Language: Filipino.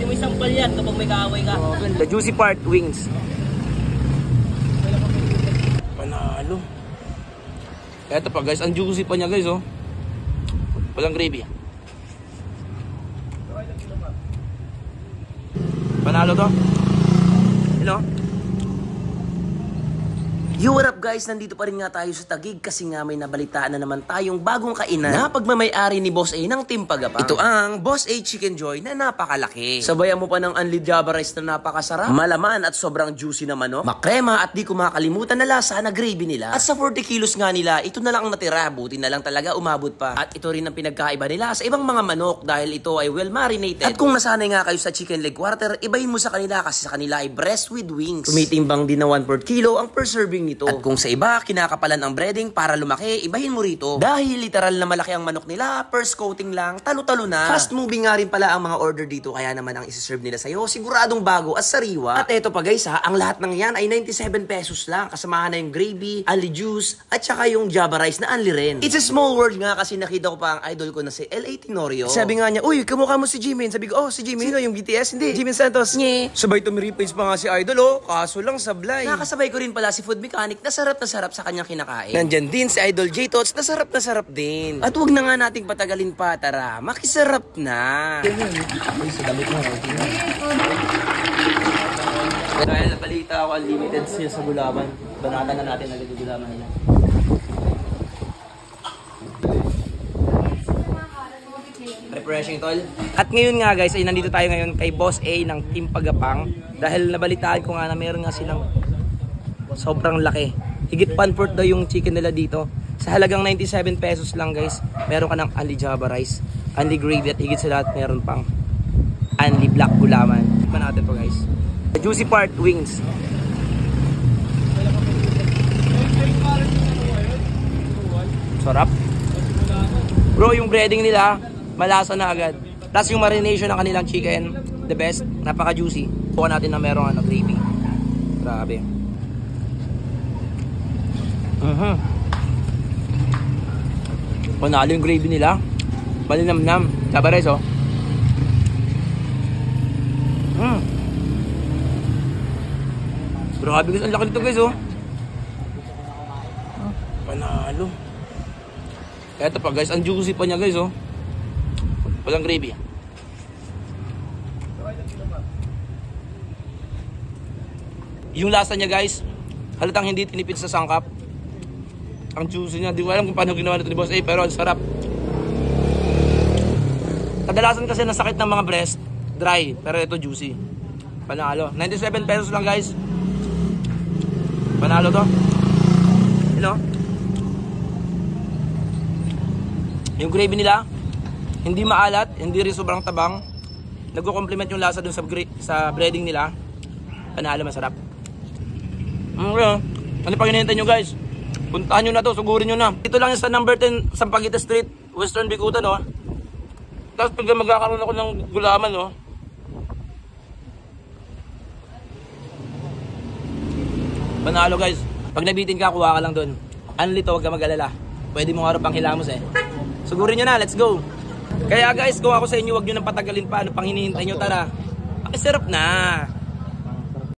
Pwede mo isang palyan kapag may kaaway ka. The juicy part, wings. Panalo. Eto pa guys, ang juicy pa niya guys oh. Walang gravy. Panalo to. Hello? Yo, what up guys? Nandito pa rin nga tayo sa Taguig kasi nga may nabalitaan na naman tayong bagong kainan na pagmamay-ari ni Boss A ng Team Pagapang. Ito ang Boss A Chicken Joy na napakalaki. Sabayan mo pa ng Unli Java Rice na napakasarap, malaman at sobrang juicy na manok, makrema at di ko makakalimutan na lasa na gravy nila. At sa 40 kilos nga nila, ito na lang ang natira, buti na lang talaga umabot pa. At ito rin ang pinagkaiba nila sa ibang mga manok dahil ito ay well marinated. At kung nasanay nga kayo sa chicken leg quarter, ibahin mo sa kanila kasi sa kanila ay breast with wings. Tumitimbang din na 1/4 kilo ang per serving nito. At kung sa iba, kinakapalan ang breading para lumaki, ibahin mo rito. Dahil literal na malaki ang manok nila, first coating lang, talo-talo na. Fast moving nga rin pala ang mga order dito, kaya naman ang isi-serve nila sa'yo, siguradong bago at sariwa. At eto pa guys ha, ang lahat ng yan ay 97 pesos lang. Kasamahan na yung gravy, unli juice, at saka yung Java Rice na unli rin. It's a small world nga kasi nakita ko pa ang idol ko na si L.A. Tenorio. Sabi nga niya, uy, kamukha mo si Jimin. Sabi ko, oh, si Jimin. Sino yung BTS? Hindi, Jimin Santos. Nye. Sabay tumiripage pa nga si idol, oh. Kaso lang sablay. Nakasabay ko rin pala si food mechanic na sarap sa kanyang kinakain. Nandyan din si Idol J Tots na sarap din. At wag na nga nating patagalin pa, tara, makisarap na. Dahil nabalita ako unlimited siya sa gulaman. Banatan na natin agad yung gulaman nila. Refreshing tol. At ngayon nga guys ay nandito tayo ngayon kay Boss A ng Team Pagapang. Dahil nabalitaan ko nga na meron nga silang sobrang laki. Higit 1/4 daw yung chicken nila dito. Sa halagang 97 pesos lang guys, meron ka ng unli Java Rice, unli gravy at higit sa lahat meron pang unli black gulaman. Tikman natin to guys. The juicy part, wings. Sarap. Bro, yung breading nila, malasa na agad. Plus yung marination ng kanilang chicken, the best, napaka juicy. Bukan natin na merong gravy. Grabe. Panalo yung gravy nila. Malinamnam. Java Rice oh. Grabe guys, ang laki nito guys oh. Panalo. Eto pa guys, ang juicy pa niya guys oh. Walang gravy. Yung lasa niya guys, halatang hindi tinipid sa sangkap. Ang juicy niya, di ko alam kung paano ginawa nito ni Boss A, pero ang sarap. Kadalasan kasi nasakit ng mga breast, dry, pero ito juicy. Panalo. 97 pesos lang guys. Panalo to. Hello? Yung gravy nila, hindi maalat, hindi rin sobrang tabang. Nagko-complement yung lasa dun sa breading nila. Panalo, masarap. Ano pang hinihintay nyo guys? Puntahan nyo na to, sugurin nyo na. Dito lang sa number 10, Sampaguita Street, Western Bicutan, oh. Tapos pag magkakaroon ako ng gulaman, oh. Panalo guys. Pag nabitin ka, kuha ka lang doon. Unli to, huwag ka mag-alala. Pwede mo nga rin pang hilamos eh. Sugurin nyo na, let's go. Kaya guys, kung ako sa inyo, huwag nyo nang patagalin pa. Ano pang hinihintay nyo, tara. Pakisarap na.